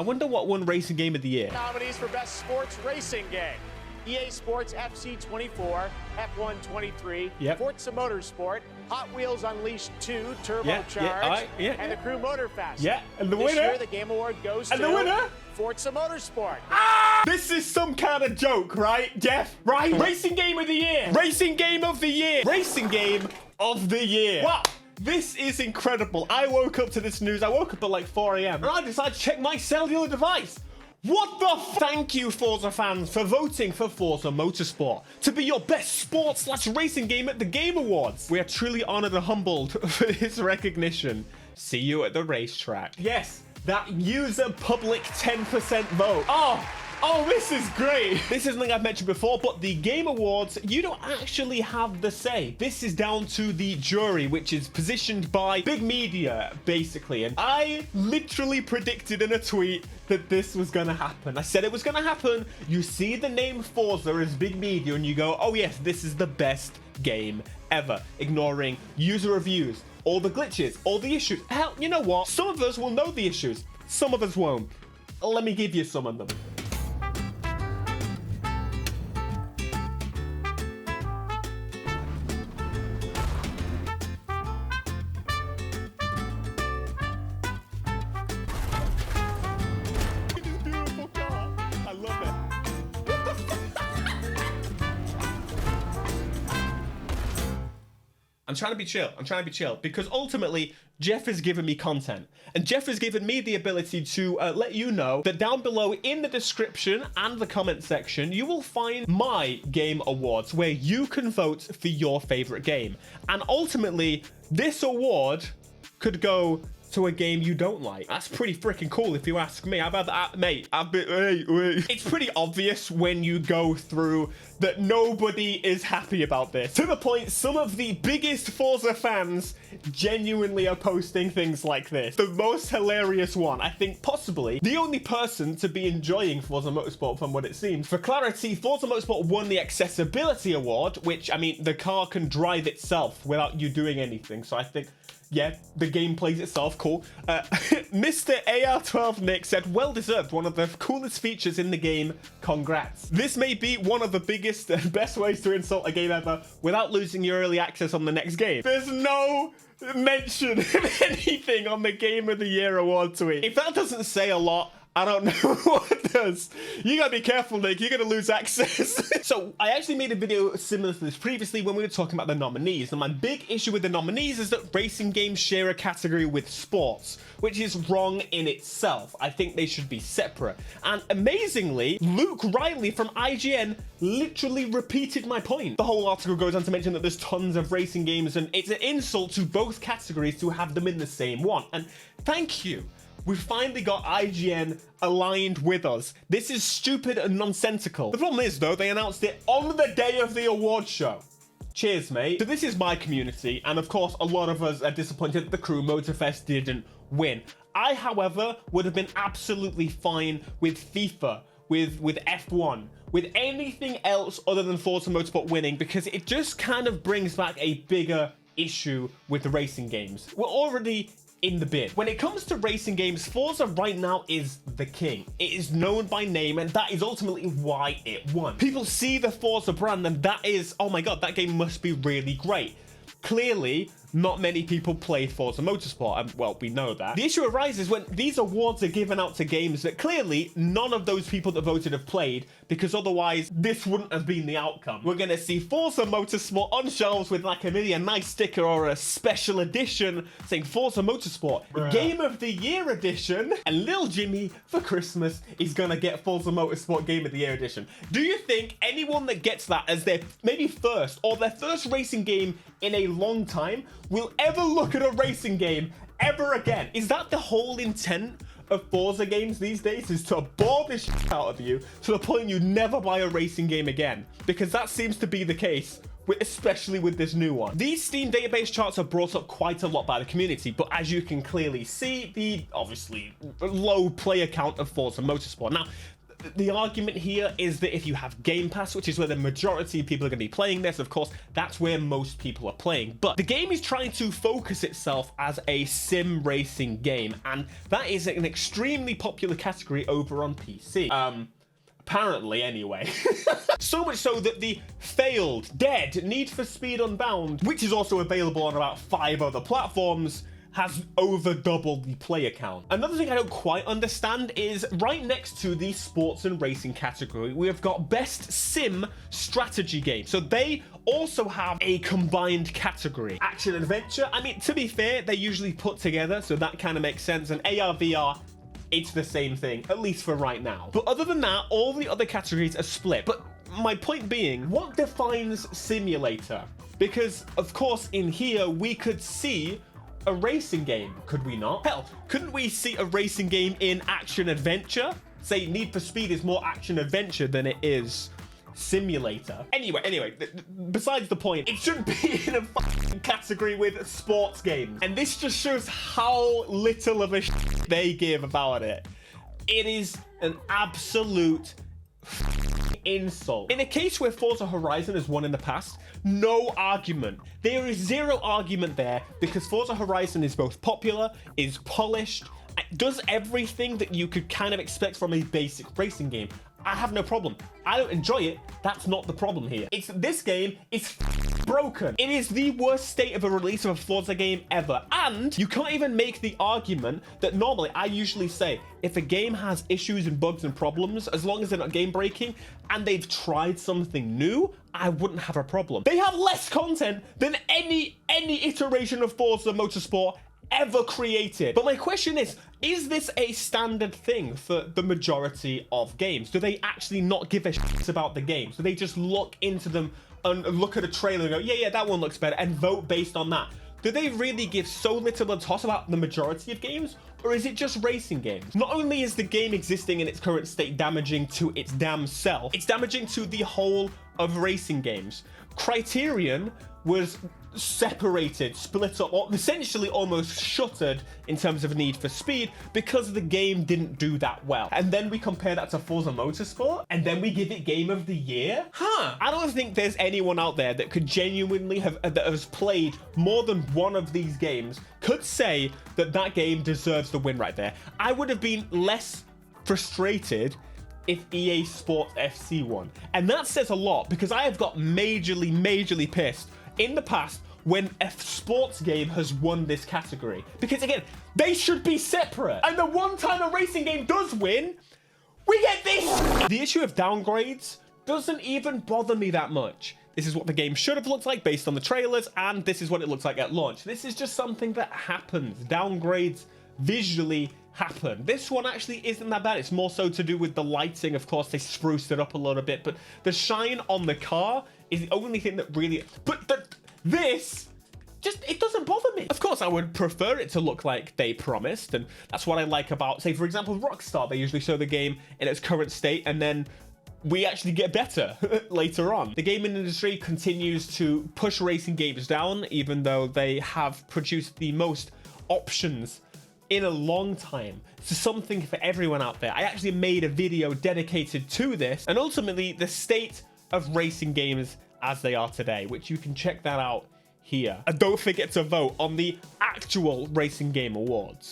wonder what won Racing Game of the Year. Nominees for Best Sports Racing Game. EA Sports FC 24, F1 23, Yep. Forza Motorsport, Hot Wheels Unleashed 2, Turbocharged, and the Crew Motorfest. Yeah, and the this winner. year, the Game Award goes And to the winner. Forza Motorsport. This is some kind of joke, right, Jeff? Right? Racing Game of the Year. Racing Game of the Year. Racing Game of the Year. Wow. This is incredible. I woke up to this news. I woke up at like 4 a.m. and I decided to check my cellular device. What the Thank you, Forza fans, for voting for Forza Motorsport to be your best sports/racing game at the Game Awards. We are truly honored and humbled for this recognition. See you at the racetrack. Yes, that user public 10% vote. Oh, this is great. This is something I've mentioned before, but the Game Awards, you don't actually have the say. This is down to the jury, which is positioned by big media, basically. And I literally predicted in a tweet that this was gonna happen. I said it was gonna happen. You see the name Forza as big media and you go, oh yes, this is the best game ever. Ignoring user reviews, all the glitches, all the issues. Hell, you know what? Some of us will know the issues. Some of us won't. Let me give you some of them. I'm trying to be chill. I'm trying to be chill because ultimately Jeff has given me content and Jeff has given me the ability to let you know that down below in the description and the comment section, you will find my game awards where you can vote for your favorite game. And ultimately this award could go to a game you don't like. That's pretty freaking cool if you ask me. I've had that, mate. It's pretty obvious when you go through that nobody is happy about this. To the point, some of the biggest Forza fans genuinely are posting things like this. The most hilarious one, I think possibly the only person to be enjoying Forza Motorsport from what it seems. For clarity, Forza Motorsport won the Accessibility Award, which, I mean, the car can drive itself without you doing anything. So I think, yeah, the game plays itself, cool. Mr. AR12 Nick said, well deserved, one of the coolest features in the game, congrats. This may be one of the biggest and best ways to insult a game ever without losing your early access on the next game. There's no mention of anything on the Game of the Year award tweet. If that doesn't say a lot, I don't know what does. You gotta be careful, Nick. You're gonna lose access. So I actually made a video similar to this previously when we were talking about the nominees. And my big issue with the nominees is that racing games share a category with sports, which is wrong in itself. I think they should be separate. And amazingly, Luke Riley from IGN literally repeated my point. The whole article goes on to mention that there's tons of racing games and it's an insult to both categories to have them in the same one. And thank you. We finally got IGN aligned with us. This is stupid and nonsensical. The problem is, though, they announced it on the day of the award show. Cheers, mate. So this is my community, and of course, a lot of us are disappointed that the Crew Motorfest didn't win. I, however, would have been absolutely fine with FIFA, with F1, with anything else other than Forza Motorsport winning, because it just kind of brings back a bigger issue with the racing games. We're already in the bin. When it comes to racing games, Forza right now is the king. It is known by name, and that is ultimately why it won. People see the Forza brand, and that is, oh my god, that game must be really great. Clearly, not many people play Forza Motorsport, and well, we know that. The issue arises when these awards are given out to games that clearly none of those people that voted have played, because otherwise this wouldn't have been the outcome. We're gonna see Forza Motorsport on shelves with like maybe a nice sticker or a special edition saying Forza Motorsport Game of the Year edition, and Lil Jimmy for Christmas is gonna get Forza Motorsport Game of the Year edition. Do you think anyone that gets that as their maybe first or their first racing game in a long time will ever look at a racing game ever again? Is that the whole intent of Forza games these days, is to bore the shit out of you to the point you never buy a racing game again? Because that seems to be the case, especially with this new one. These Steam database charts are brought up quite a lot by the community, but as you can clearly see, the obviously low player count of Forza Motorsport. Now, the argument here is that if you have Game Pass, which is where the majority of people are going to be playing this, of course, that's where most people are playing. But the game is trying to focus itself as a sim racing game, and that is an extremely popular category over on PC. Apparently, anyway. So much so that the failed, dead Need for Speed Unbound, which is also available on about 5 other platforms, has over doubled the player count. Another thing I don't quite understand is right next to the sports and racing category, we have got best sim strategy game. So they also have a combined category. Action adventure, I mean, to be fair, they usually put together, so that kind of makes sense. And AR, VR, it's the same thing, at least for right now. But other than that, all the other categories are split. But my point being, what defines simulator? Because, of course, in here, we could see a racing game, could we not? Hell, couldn't we see a racing game in action adventure? Say Need for Speed is more action adventure than it is simulator. Anyway, besides the point, it shouldn't be in a fucking category with sports games. And this just shows how little of a shit they give about it. It is an absolute insult. In a case where Forza Horizon has won in the past, no argument. There is zero argument there because Forza Horizon is both popular, is polished, does everything that you could kind of expect from a basic racing game. I have no problem. I don't enjoy it. That's not the problem here. This game is broken. It is the worst state of a release of a Forza game ever. And you can't even make the argument that normally I usually say, if a game has issues and bugs and problems, as long as they're not game breaking and they've tried something new, I wouldn't have a problem. They have less content than any iteration of Forza Motorsport ever created. But my question is this a standard thing for the majority of games? Do they actually not give a shit about the games? Do they just look into them and look at a trailer and go, yeah, that one looks better, and vote based on that? Do they really give so little a toss about the majority of games? Or is it just racing games? Not only is the game existing in its current state damaging to its damn self, it's damaging to the whole of racing games. Criterion was separated, split up, or essentially almost shuttered in terms of Need for Speed because the game didn't do that well. And then we compare that to Forza Motorsport, and then we give it Game of the Year? I don't think there's anyone out there that could genuinely that has played more than one of these games could say that that game deserves the win right there. I would have been less frustrated if EA Sports FC won. And that says a lot because I have got majorly pissed in the past when a sports game has won this category. Because again, they should be separate. And the one time a racing game does win, we get this. The issue of downgrades doesn't even bother me that much. This is what the game should have looked like based on the trailers, and this is what it looks like at launch. This is just something that happens. Downgrades visually happen. This one actually isn't that bad. It's more so to do with the lighting. Of course, they spruced it up a little bit, but the shine on the car is the only thing that really... But this... just, it doesn't bother me. Of course, I would prefer it to look like they promised, and that's what I like about, say, for example, Rockstar. They usually show the game in its current state, and then we actually get better later on. The gaming industry continues to push racing games down, even though they have produced the most options in a long time. So something for everyone out there. I actually made a video dedicated to this, and ultimately the state of racing games as they are today, which you can check that out here. And don't forget to vote on the actual Racing Game Awards.